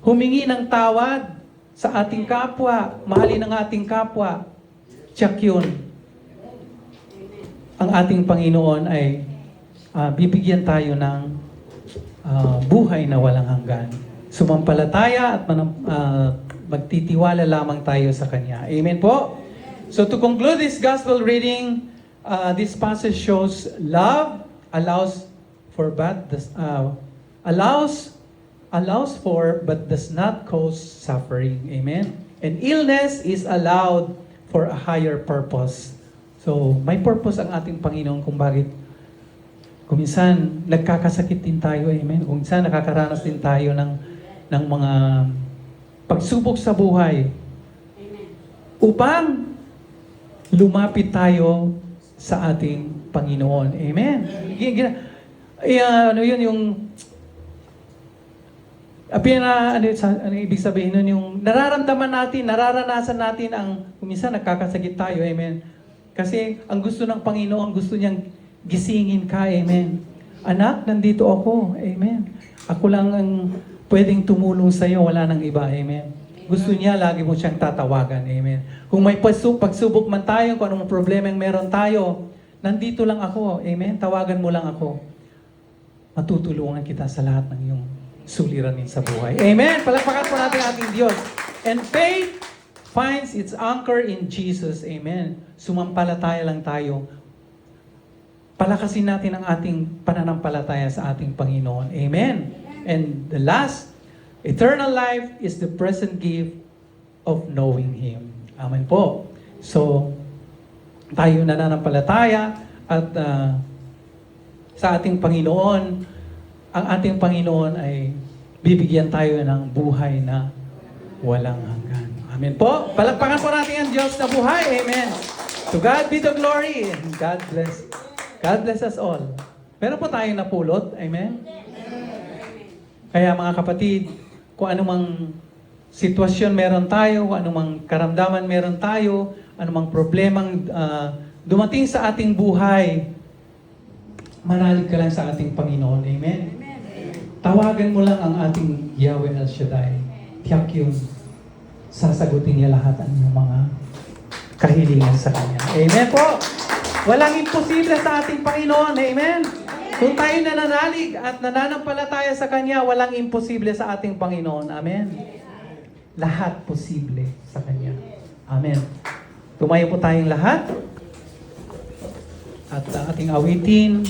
humingi ng tawad sa ating kapwa. Mahalin ang ating kapwa. Tiyak yun. Ang ating Panginoon ay bibigyan tayo ng buhay na walang hanggan. Sumampalataya at magtitiwala lamang tayo sa Kanya. Amen po? So to conclude this gospel reading, this passage shows love allows for but does not cause suffering. Amen? And illness is allowed for a higher purpose. So, may purpose ang ating Panginoon kung bakit kung minsan nagkakasakit din tayo, amen. Kung minsan nakakaranas din tayo ng mga pagsubok sa buhay. Amen. Upang lumapit tayo sa ating Panginoon. Amen. Ano yun yung ano ibig sabihin nun, yung nararamdaman natin, nararanasan natin ang kung minsan nagkakasakit tayo, amen. Kasi ang gusto ng Panginoon, gusto niyang gisingin ka, amen. Anak, nandito ako, amen. Ako lang ang pwedeng tumulong sa iyo, wala nang iba, amen. Gusto niya, lagi mo siyang tatawagan, amen. Kung may pagsubok man tayo, kung anong problema yung meron tayo, nandito lang ako, amen. Tawagan mo lang ako. Matutulungan kita sa lahat ng iyong suliranin sa buhay. Amen! Palakpakan po natin ating Diyos. And faith finds its anchor in Jesus. Amen. Sumampalataya lang tayo. Palakasin natin ang ating pananampalataya sa ating Panginoon. Amen. And the last, eternal life is the present gift of knowing Him. Amen po. So, tayo nananampalataya at sa ating Panginoon, ang ating Panginoon ay bibigyan tayo ng buhay na walang hanggan. Amen po. Palakpakan po natin ang Diyos na buhay. Amen. To God be the glory and God bless us all. Meron po tayong napulot. Amen. Kaya mga kapatid, kung anumang sitwasyon meron tayo, kung anumang karamdaman meron tayo, anumang problemang dumating sa ating buhay, manalig ka lang sa ating Panginoon. Amen. Tawagan mo lang ang ating Yahweh El Shaddai. Tiyak yun. Sasagutin niya lahat ang iyong mga kahilingan sa Kanya. Amen po! Walang imposible sa ating Panginoon. Amen! Kung tayo nananalig at nananampalataya sa Kanya, walang imposible sa ating Panginoon. Amen! Lahat posible sa Kanya. Amen! Tumayo po tayong lahat. At ang ating awitin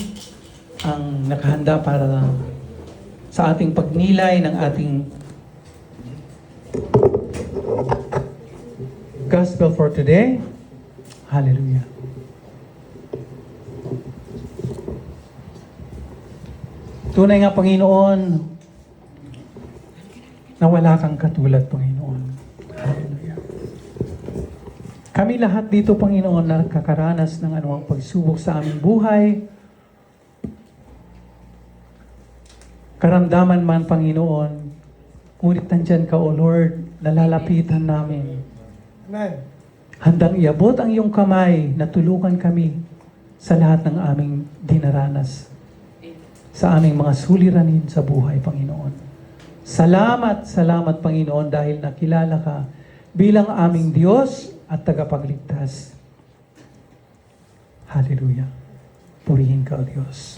ang nakahanda para sa ating pagnilay ng ating Gospel for today. Hallelujah. Tunay nga, Panginoon, na wala kang katulad, Panginoon. Hallelujah. Kami lahat dito, Panginoon, na nakakaranas ng anumang pagsubok sa aming buhay, karamdaman man, Panginoon, ngunit nandyan ka, O Lord, nalalapitan namin. Amen. Handang iabot ang iyong kamay na tulungan kami sa lahat ng aming dinaranas. sa aming mga suliranin sa buhay, Panginoon. Salamat, salamat, Panginoon, dahil nakilala ka bilang aming Diyos at tagapagligtas. Hallelujah. Purihin ka, O Diyos.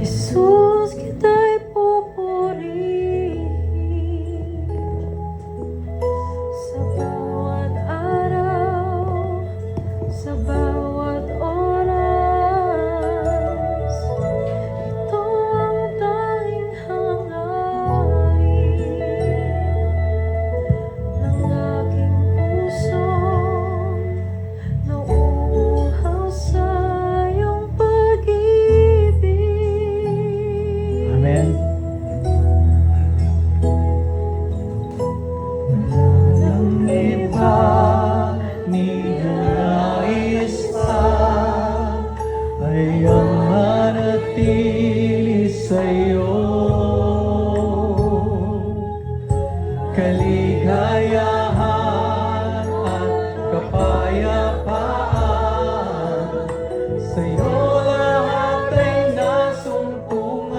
Jesus, kita'y pupurihin sa bawat araw, sa bawat oras. Ito ang tanging hangarin ng aking puso, nauuhaw sa iyong pag-ibig. Amen. Walang iba, ninanais pa, ay ang manatili sa'yo. Kaligayahan at kapayapaan, sa'yo lahat ay nasumpungan.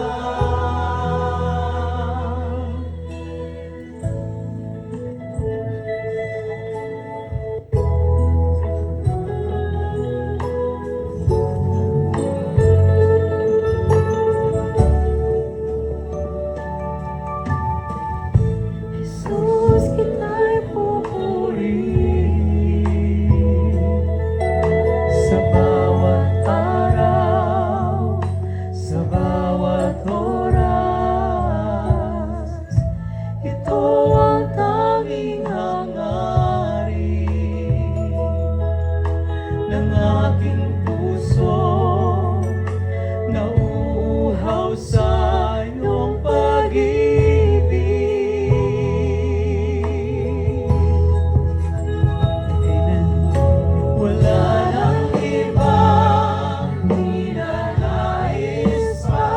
Jesus, kita'y pupurihin Sa bawat araw, sa bawat oras, ito ang tanging hangarin ng aking puso, nauuhaw sa iyong pag-ibig. Amen. Wala nang iba, ninanais pa,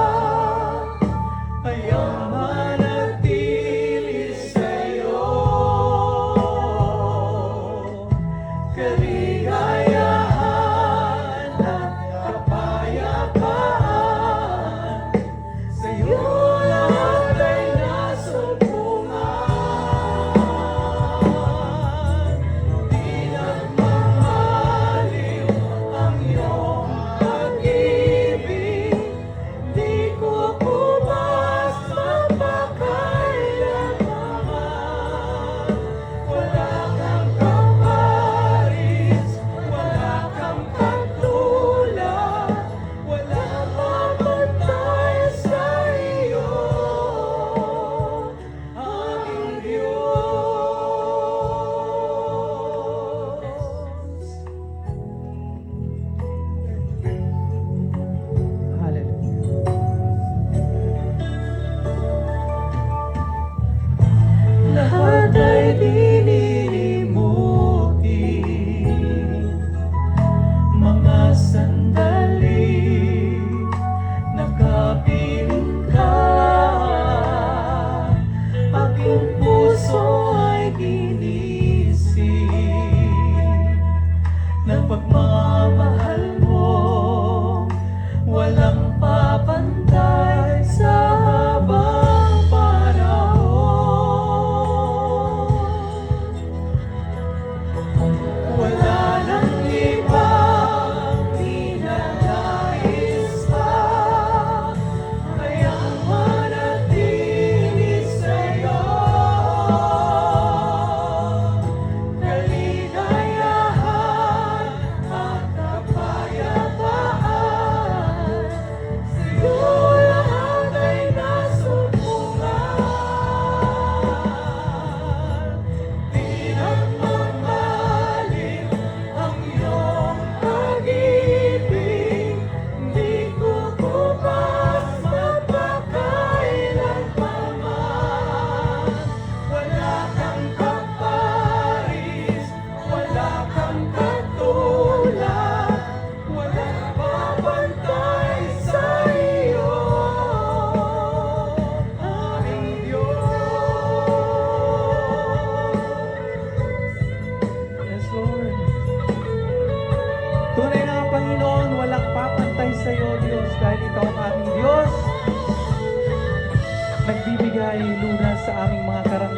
ay ang manatili sa'yo. Kaligayahan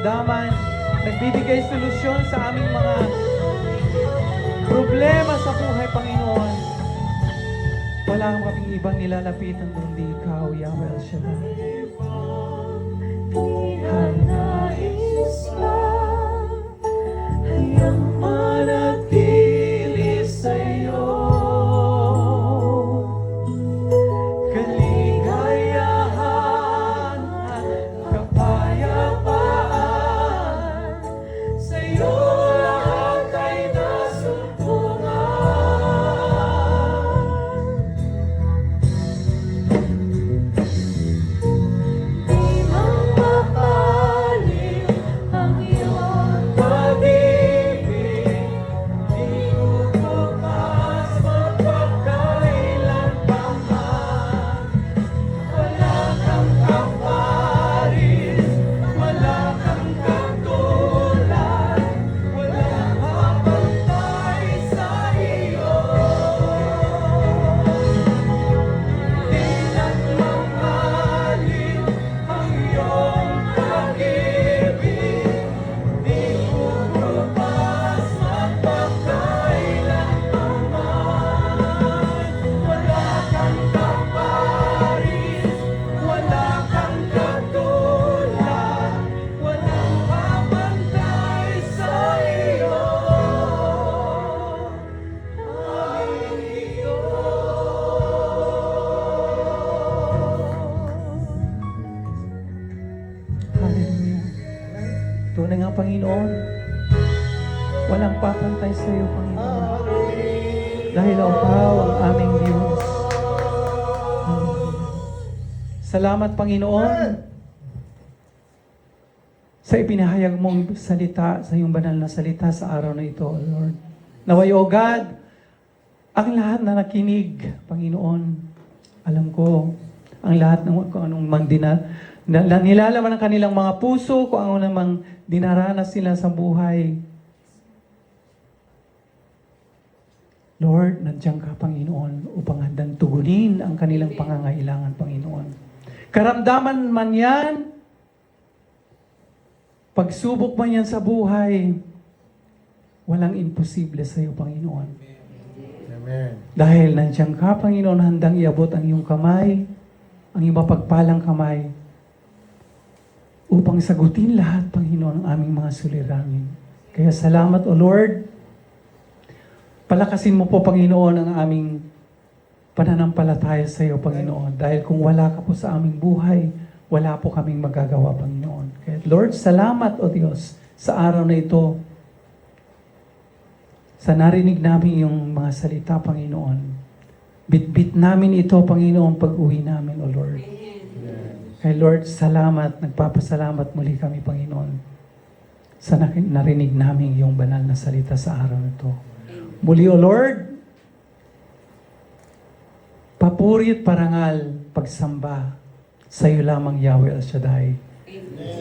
karamdaman, nagbibigay solusyon sa aming mga problema sa buhay, Panginoon. Wala kaming ibang nilalapitan kundi Ikaw, Yahweh El Shaddai. Nais lang hayang manatili sa'yo. Kaligayahan at kapayapaan, sa'yo lahat ay nasumpungan. Di man mapalim ang iyong Pag-ibig, di upupas magpakailan pa man. Wala kang kaparis, wala kang katulad, walang mapantay sa iyo. Di nagmamalim ang iyong pag-ibig, di upupas magpakailan pa man. Wala kang kaparis, wala kang katulad, walang mapantay sa iyo. Aming Hallelujah. Tunay nga, Panginoon, walang papantay sa iyo, Panginoon. Dahil Ikaw ang aming Diyos. Salamat, Panginoon, sa ipinahayag mong salita, sa iyong banal na salita sa araw na ito, O Lord. Naway, O God, ang lahat na nakinig, Panginoon, alam ko, ang lahat ng kung anong nilalaman ng kanilang mga puso, kung ano namang dinaranas sila sa buhay. Lord, nandiyan ka, Panginoon, upang handang tugunin ang kanilang pangangailangan, Panginoon. Karamdaman man yan, pagsubok man yan sa buhay, walang imposible sa iyo, Panginoon. Amen. Dahil nandiyan ka, Panginoon, handang iabot ang iyong kamay, ang iyong mapagpalang kamay, upang sagutin lahat, Panginoon, ang aming mga suliranin. Kaya salamat, O Lord. Palakasin mo po, Panginoon, ang aming pananampalataya sa iyo, Panginoon. Dahil kung wala ka po sa aming buhay, wala po kaming magagawa, Panginoon. Kaya, Lord, salamat, O Diyos, sa araw na ito. Sa narinig namin yung mga salita, Panginoon. Bit-bit namin ito, Panginoon, pag-uwi namin, O Lord. Kaya, Lord, salamat. Nagpapasalamat muli kami, Panginoon, sa narinig namin yung banal na salita sa araw na ito. Muli, O Lord, papuri at parangal, pagsamba sa iyo lamang, Yahweh El Shaddai.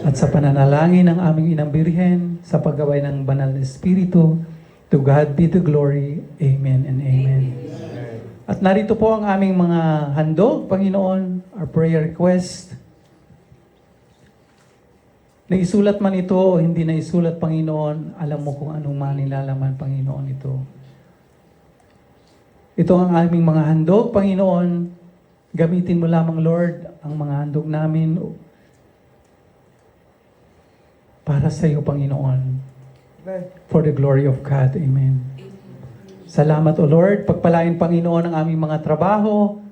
At sa pananalangin ng aming Inang Birhen, sa paggabay ng banal na Espiritu, to God be the glory. Amen and amen. At narito po ang aming mga handog, Panginoon, our prayer request. Naisulat man ito o hindi naisulat, Panginoon, alam mo kung anong manilalaman, Panginoon, ito. Ito ang aming mga handog, Panginoon. Gamitin mo lamang, Lord, ang mga handog namin para sa iyo, Panginoon. For the glory of God. Amen. Salamat, O Lord. Pagpalain, Panginoon, ang aming mga trabaho,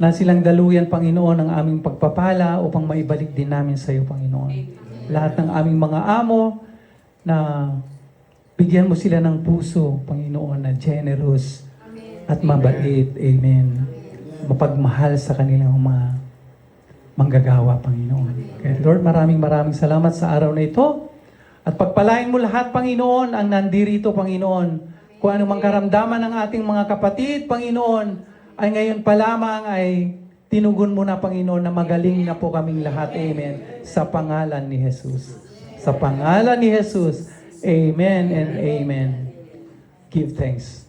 na silang daluyan, Panginoon, ang aming pagpapala upang maibalik din namin sa iyo, Panginoon. Lahat ng aming mga amo na bigyan mo sila ng puso, Panginoon, na generous at mabait. Amen. Mapagmahal sa kanilang mga manggagawa, Panginoon. Kaya Lord, maraming salamat sa araw na ito. At pagpalain mo lahat, Panginoon, ang nandirito, Panginoon. Kung anumang karamdaman ng ating mga kapatid, Panginoon, ay ngayon pa lamang ay tinugon mo na, Panginoon, na magaling na po kaming lahat. Amen. Sa pangalan ni Jesus. Sa pangalan ni Jesus. Amen and amen. Give thanks.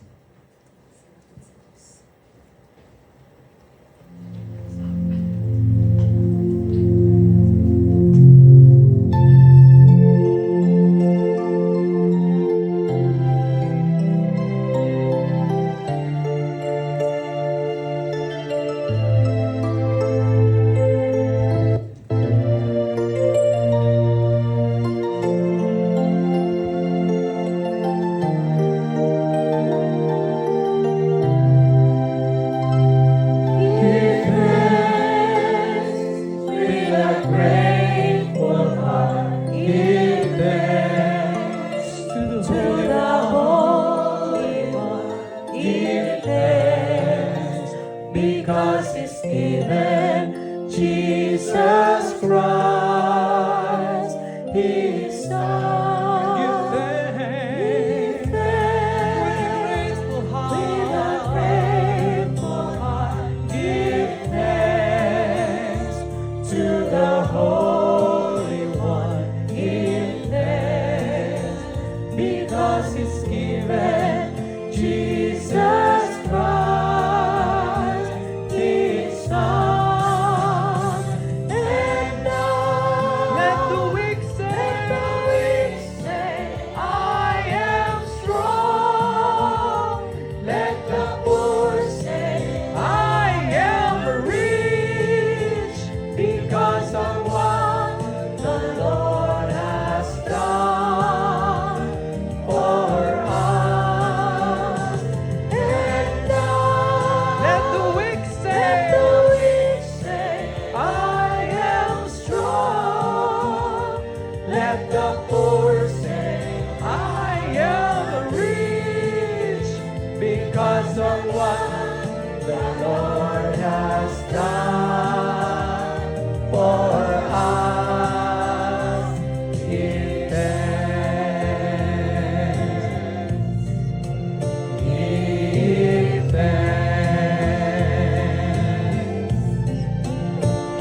because He's given Jesus Christ, His Son. Give thanks with a grateful heart. Give thanks to the Holy One. Give thanks because He's given Jesus Christ, His Son. And now Let the weak say, I am strong. Let the poor say, I am rich, because of what the Lord has done for us. And now let the weak let say, the weak say, I am strong. Let the poor say, I am rich, because of what the Lord has done for us. Give thanks. Give thanks.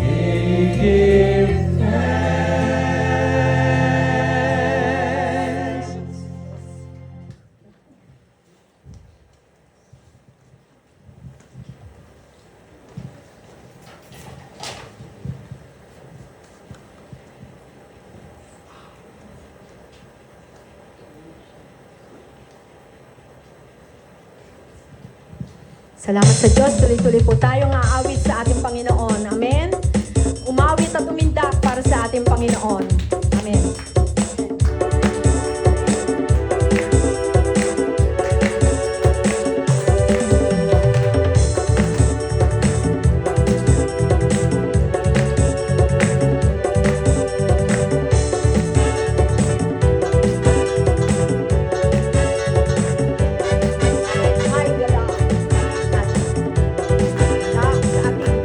Give thanks. Salamat sa Diyos. Tuloy-tuloy po tayong aawit sa ating Panginoon. Amen? Umawit at umindak para sa ating Panginoon. Amen. Ay, gala. Gala sa ating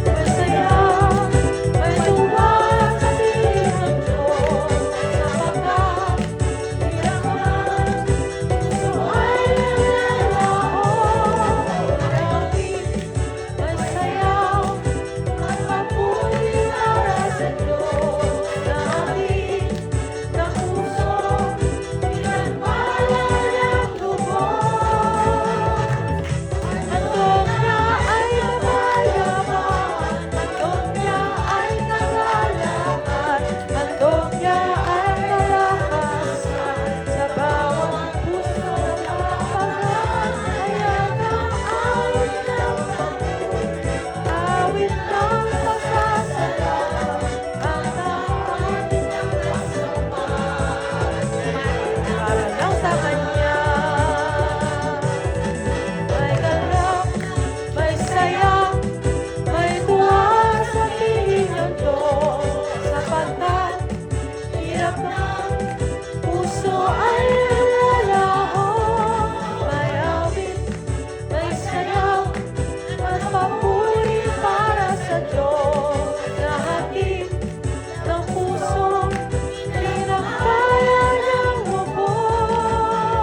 Masaya, may tuwa sa piling ng Diyos, sapagkat hirapan, puso ay nalalaon. Maraming may sayaw at papuri para sa Diyos, na ating ng puso, pinagpala niyang lubos. Handog niya ay nakayaman, handog niya ay nagalakan, handog niya ay kalakasan, sa bawat puso napapagan. Ayan ang awit ng pagpuri, awit ng pasasalamat, ang ating nagkasamaan, para lang sa Kanya. May galak, may saya, may tuwa sa piling ng Diyos, sapagkat hirap ng puso ay nalalahon. May awit, may sayaw, at papuri para sa Diyos, na hatid ng puso, pinagpala niyang lubos.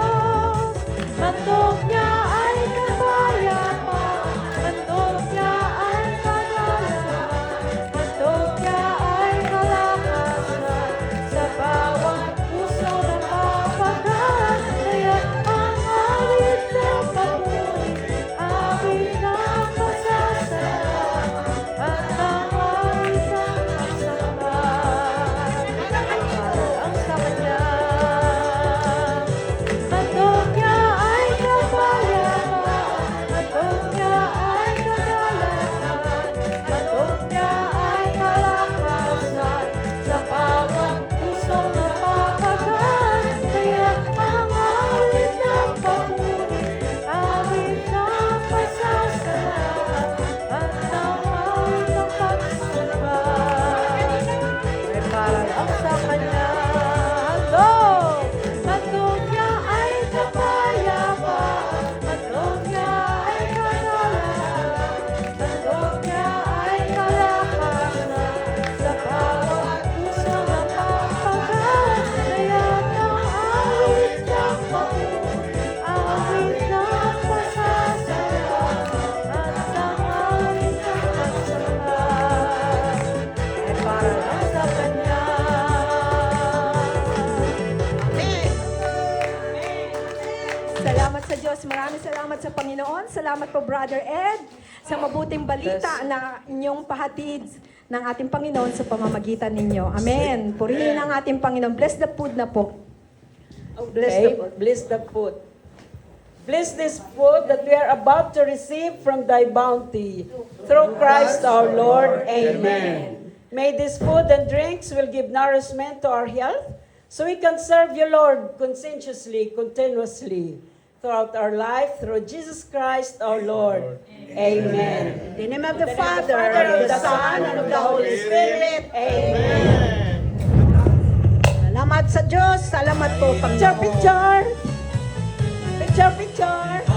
Salamat sa Diyos. Maraming salamat sa Panginoon. Salamat po, Brother Ed, sa mabuting balita na inyong pahatid ng ating Panginoon sa pamamagitan ninyo. Amen. Purihin ang ating Panginoon. Bless the food na po. Okay, bless the food. Bless this food that we are about to receive from thy bounty. Through Christ our Lord. Amen. May this food and drinks will give nourishment to our health, so we can serve you, Lord, conscientiously, continuously, throughout our life, through Jesus Christ our Lord. Amen. In the name of the Father, of the Son, and of the Holy Spirit. Amen. Salamat sa Diyos. Salamat po, Picture, Panginoon. picture. Picture, picture.